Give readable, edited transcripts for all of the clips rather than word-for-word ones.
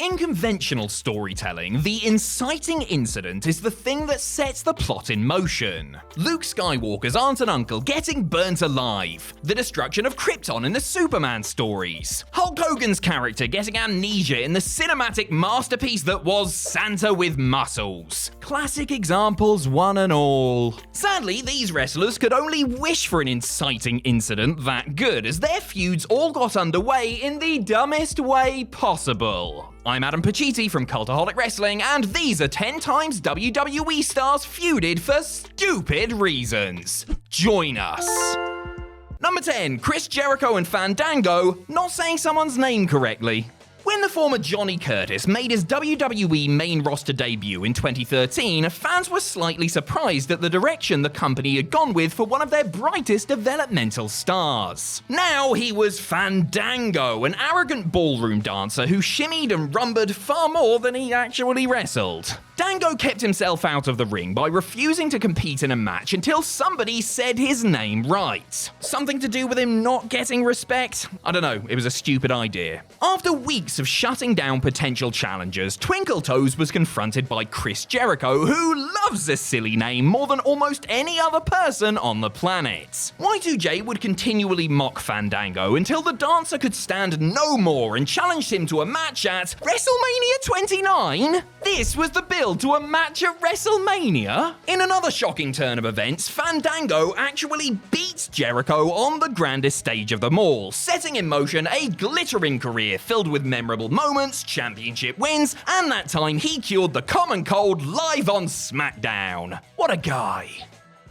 In conventional storytelling, the inciting incident is the thing that sets the plot in motion. Luke Skywalker's aunt and uncle getting burnt alive, the destruction of Krypton in the Superman stories, Hulk Hogan's character getting amnesia in the cinematic masterpiece that was Santa with Muscles. Classic examples, one and all. Sadly, these wrestlers could only wish for an inciting incident that good, as their feuds all got underway in the dumbest way possible. I'm Adam Pacitti from Cultaholic Wrestling, and these are 10 times WWE stars feuded for stupid reasons. Join us. Number 10, Chris Jericho and Fandango not saying someone's name correctly. When the former Johnny Curtis made his WWE main roster debut in 2013, fans were slightly surprised at the direction the company had gone with for one of their brightest developmental stars. Now he was Fandango, an arrogant ballroom dancer who shimmied and rumbered far more than he actually wrestled. Dango kept himself out of the ring by refusing to compete in a match until somebody said his name right. Something to do with him not getting respect? I don't know, it was a stupid idea. After weeks of shutting down potential challengers, Twinkle Toes was confronted by Chris Jericho, who loves a silly name more than almost any other person on the planet. Y2J would continually mock Fandango until the dancer could stand no more and challenged him to a match at WrestleMania 29? This was the build to a match at WrestleMania? In another shocking turn of events, Fandango actually beats Jericho on the grandest stage of them all, setting in motion a glittering career filled with memorable moments, championship wins, and that time he cured the common cold live on SmackDown. What a guy.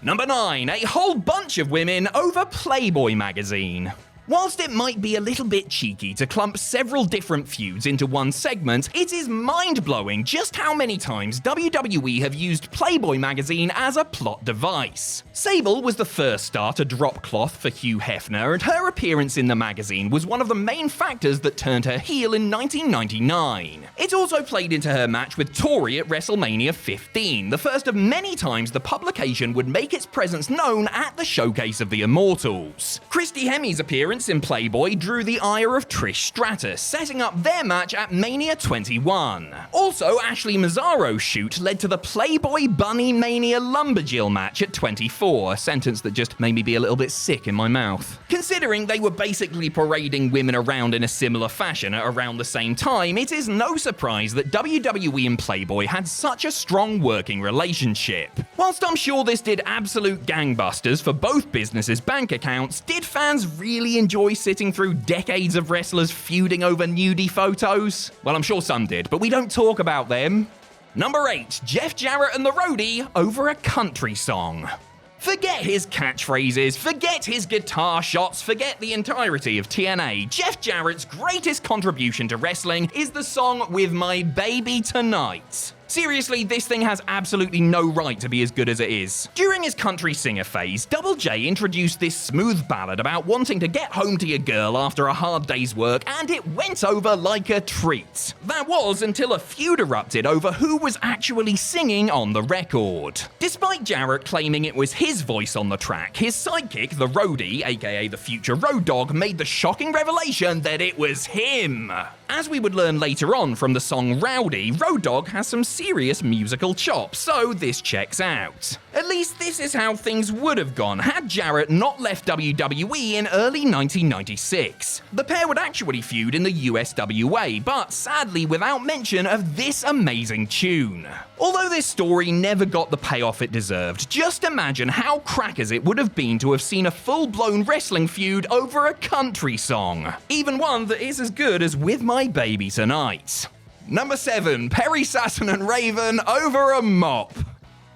Number 9, a whole bunch of women over Playboy magazine. Whilst it might be a little bit cheeky to clump several different feuds into one segment, it is mind-blowing just how many times WWE have used Playboy magazine as a plot device. Sable was the first star to drop cloth for Hugh Hefner, and her appearance in the magazine was one of the main factors that turned her heel in 1999. It also played into her match with Tori at WrestleMania 15, the first of many times the publication would make its presence known at the Showcase of the Immortals. Christy Hemi's appearance in Playboy drew the ire of Trish Stratus, setting up their match at Mania 21. Also, Ashley Mazzaro's shoot led to the Playboy Bunny Mania Lumberjill match at 24, a sentence that just made me be a little bit sick in my mouth. Considering they were basically parading women around in a similar fashion at around the same time, it is no surprise that WWE and Playboy had such a strong working relationship. Whilst I'm sure this did absolute gangbusters for both businesses' bank accounts, did fans really enjoy sitting through decades of wrestlers feuding over nudie photos? Well, I'm sure some did, but we don't talk about them. Number 8, Jeff Jarrett and the Roadie over a country song. Forget his catchphrases, forget his guitar shots, forget the entirety of TNA. Jeff Jarrett's greatest contribution to wrestling is the song With My Baby Tonight. Seriously, this thing has absolutely no right to be as good as it is. During his country singer phase, Double J introduced this smooth ballad about wanting to get home to your girl after a hard day's work, and it went over like a treat. That was until a feud erupted over who was actually singing on the record. Despite Jarrett claiming it was his voice on the track, his sidekick, the Roadie, aka the future Road Dogg, made the shocking revelation that it was him. As we would learn later on from the song Rowdy, Road Dogg has some serious musical chops, so this checks out. At least this is how things would have gone had Jarrett not left WWE in early 1996. The pair would actually feud in the USWA, but sadly without mention of this amazing tune. Although this story never got the payoff it deserved, just imagine how crackers it would have been to have seen a full-blown wrestling feud over a country song. Even one that is as good as With My Baby Tonight. Number 7, Perry Saturn and Raven over a mop.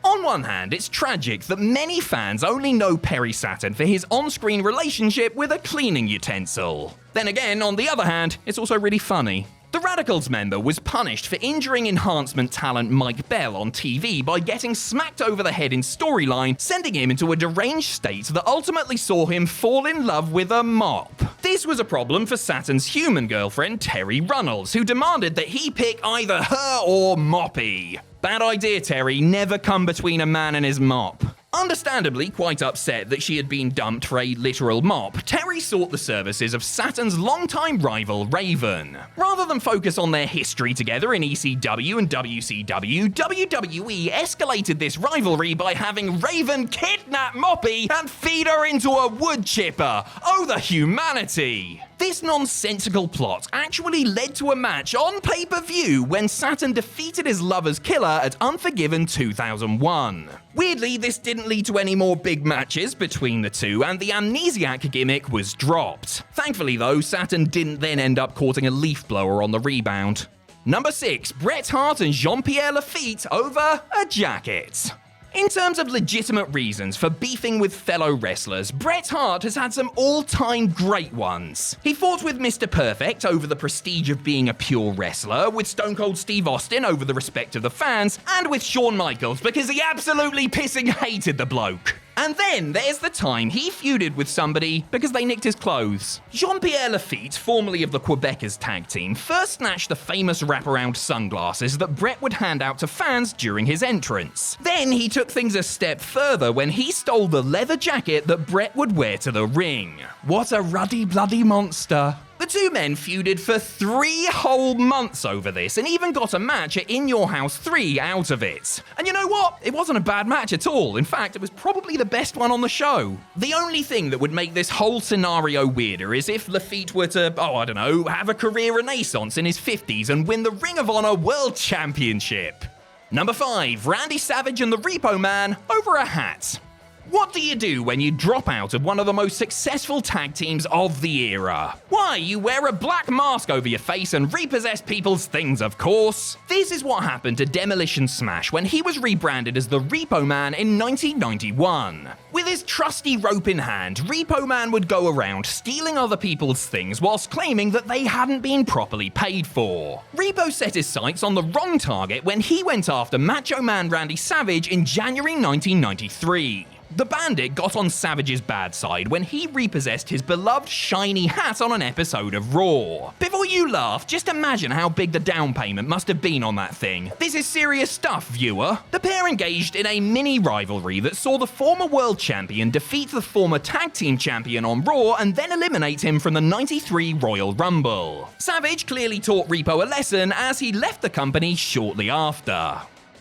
On one hand, it's tragic that many fans only know Perry Saturn for his on-screen relationship with a cleaning utensil. Then again, on the other hand, it's also really funny. The Radicals member was punished for injuring enhancement talent Mike Bell on TV by getting smacked over the head in storyline, sending him into a deranged state that ultimately saw him fall in love with a mop. This was a problem for Saturn's human girlfriend Terry Runnels, who demanded that he pick either her or Moppy. Bad idea, Terry. Never come between a man and his mop. Understandably quite upset that she had been dumped for a literal mop, Terry sought the services of Saturn's longtime rival Raven. Rather than focus on their history together in ECW and WCW, WWE escalated this rivalry by having Raven kidnap Moppy and feed her into a wood chipper. Oh, the humanity! This nonsensical plot actually led to a match on pay-per-view when Saturn defeated his lover's killer at Unforgiven 2001. Weirdly, this didn't lead to any more big matches between the two, and the amnesiac gimmick was dropped. Thankfully though, Saturn didn't then end up courting a leaf blower on the rebound. Number 6, Bret Hart and Jean-Pierre LaFitte over a jacket. In terms of legitimate reasons for beefing with fellow wrestlers, Bret Hart has had some all-time great ones. He fought with Mr. Perfect over the prestige of being a pure wrestler, with Stone Cold Steve Austin over the respect of the fans, and with Shawn Michaels because he absolutely pissing hated the bloke. And then there's the time he feuded with somebody because they nicked his clothes. Jean-Pierre LaFitte, formerly of the Quebecers tag team, first snatched the famous wraparound sunglasses that Bret would hand out to fans during his entrance. Then he took things a step further when he stole the leather jacket that Bret would wear to the ring. What a ruddy bloody monster. The two men feuded for 3 whole months over this, and even got a match at In Your House 3 out of it. And you know what? It wasn't a bad match at all. In fact, it was probably the best one on the show. The only thing that would make this whole scenario weirder is if LaFitte were to, have a career renaissance in his 50s and win the Ring of Honor World Championship. Number 5, Randy Savage and the Repo Man over a hat. What do you do when you drop out of one of the most successful tag teams of the era? Why, you wear a black mask over your face and repossess people's things, of course. This is what happened to Demolition Smash when he was rebranded as the Repo Man in 1991. With his trusty rope in hand, Repo Man would go around stealing other people's things whilst claiming that they hadn't been properly paid for. Repo set his sights on the wrong target when he went after Macho Man Randy Savage in January 1993. The Bandit got on Savage's bad side when he repossessed his beloved shiny hat on an episode of Raw. Before you laugh, just imagine how big the down payment must have been on that thing. This is serious stuff, viewer. The pair engaged in a mini rivalry that saw the former world champion defeat the former tag team champion on Raw and then eliminate him from the 93 Royal Rumble. Savage clearly taught Repo a lesson as he left the company shortly after.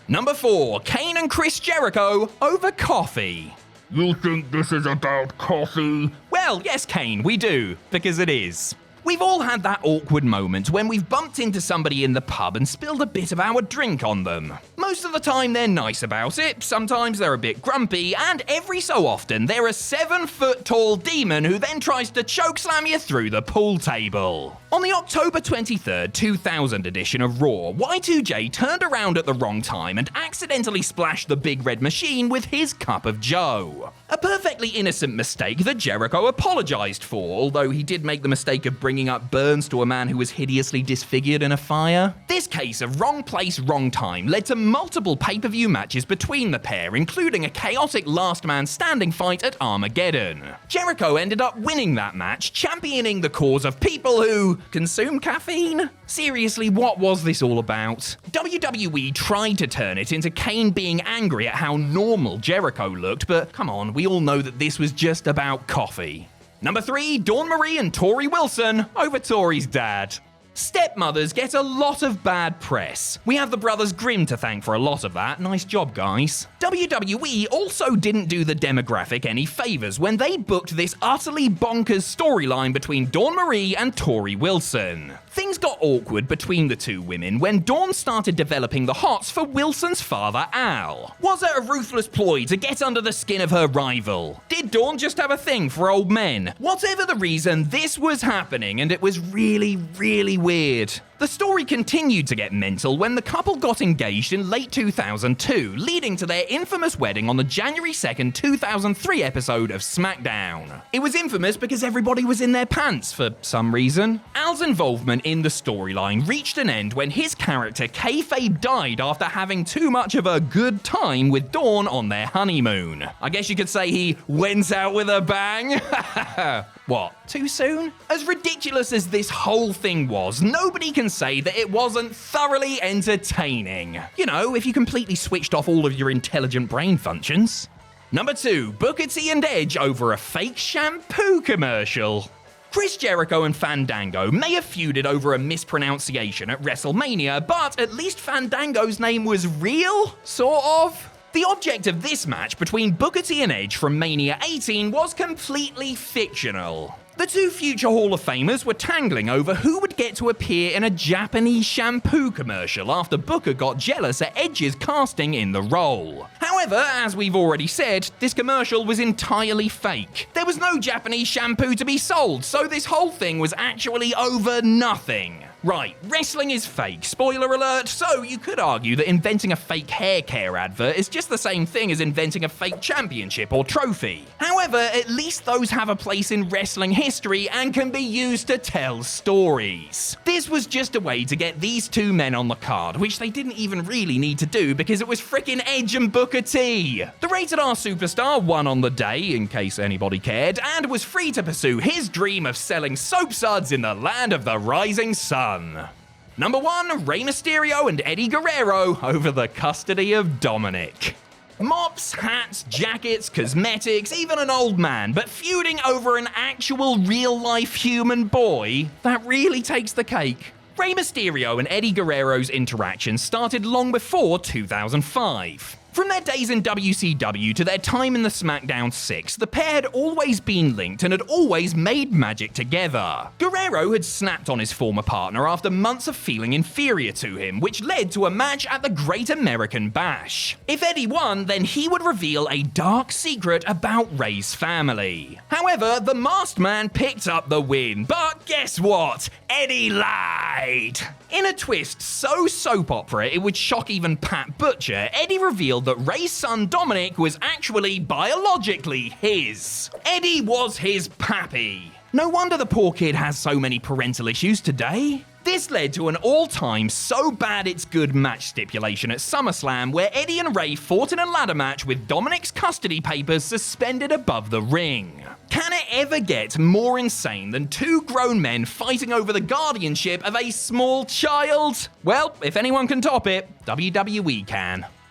Number 4, Kane and Chris Jericho over coffee. You think this is about coffee? Well, yes, Kane, we do, because it is. We've all had that awkward moment when we've bumped into somebody in the pub and spilled a bit of our drink on them. Most of the time they're nice about it, sometimes they're a bit grumpy, and every so often they're a 7-foot-tall demon who then tries to chokeslam you through the pool table. On the October 23rd, 2000 edition of Raw, Y2J turned around at the wrong time and accidentally splashed the Big Red Machine with his cup of joe. A perfectly innocent mistake that Jericho apologized for, although he did make the mistake of bringing up burns to a man who was hideously disfigured in a fire. This case of wrong place, wrong time led to multiple pay-per-view matches between the pair, including a chaotic last man standing fight at Armageddon. Jericho ended up winning that match, championing the cause of people who consume caffeine? Seriously, what was this all about? WWE tried to turn it into Kane being angry at how normal Jericho looked, but come on, we all know that this was just about coffee. Number 3, Dawn Marie and Tori Wilson over Tori's dad. Stepmothers get a lot of bad press. We have the brothers Grimm to thank for a lot of that. Nice job, guys. WWE also didn't do the demographic any favors when they booked this utterly bonkers storyline between Dawn Marie and Tori Wilson. Things got awkward between the two women when Dawn started developing the hots for Wilson's father, Al. Was it a ruthless ploy to get under the skin of her rival? Did Dawn just have a thing for old men? Whatever the reason, this was happening, and it was really, really weird. The story continued to get mental when the couple got engaged in late 2002, leading to their infamous wedding on the January 2nd, 2003 episode of SmackDown. It was infamous because everybody was in their pants for some reason. Al's involvement in the storyline reached an end when his character Kayfabe died after having too much of a good time with Dawn on their honeymoon. I guess you could say he went out with a bang. What, too soon? As ridiculous as this whole thing was, nobody can say that it wasn't thoroughly entertaining. You know, if you completely switched off all of your intelligent brain functions. Number 2, Booker T and Edge over a fake shampoo commercial. Chris Jericho and Fandango may have feuded over a mispronunciation at WrestleMania, but at least Fandango's name was real, sort of. The object of this match between Booker T and Edge from Mania 18 was completely fictional. The two future Hall of Famers were tangling over who would get to appear in a Japanese shampoo commercial after Booker got jealous at Edge's casting in the role. However, as we've already said, this commercial was entirely fake. There was no Japanese shampoo to be sold, so this whole thing was actually over nothing. Right, wrestling is fake, spoiler alert, so you could argue that inventing a fake hair care advert is just the same thing as inventing a fake championship or trophy. However, at least those have a place in wrestling history and can be used to tell stories. This was just a way to get these two men on the card, which they didn't even really need to do because it was frickin' Edge and Booker T. The Rated R superstar won on the day, in case anybody cared, and was free to pursue his dream of selling soap suds in the land of the rising sun. Number 1, Rey Mysterio and Eddie Guerrero over the custody of Dominic. Mops, hats, jackets, cosmetics, even an old man, but feuding over an actual real-life human boy? That really takes the cake. Rey Mysterio and Eddie Guerrero's interaction started long before 2005. From their days in WCW to their time in the SmackDown 6, the pair had always been linked and had always made magic together. Guerrero had snapped on his former partner after months of feeling inferior to him, which led to a match at the Great American Bash. If Eddie won, then he would reveal a dark secret about Rey's family. However, the masked man picked up the win, but guess what? Eddie lied! In a twist so soap opera it would shock even Pat Butcher, Eddie revealed that Rey's son Dominic was actually biologically his. Eddie was his pappy. No wonder the poor kid has so many parental issues today. This led to an all-time so bad it's good match stipulation at SummerSlam where Eddie and Rey fought in a ladder match with Dominic's custody papers suspended above the ring. Can it ever get more insane than two grown men fighting over the guardianship of a small child? Well, if anyone can top it, WWE can.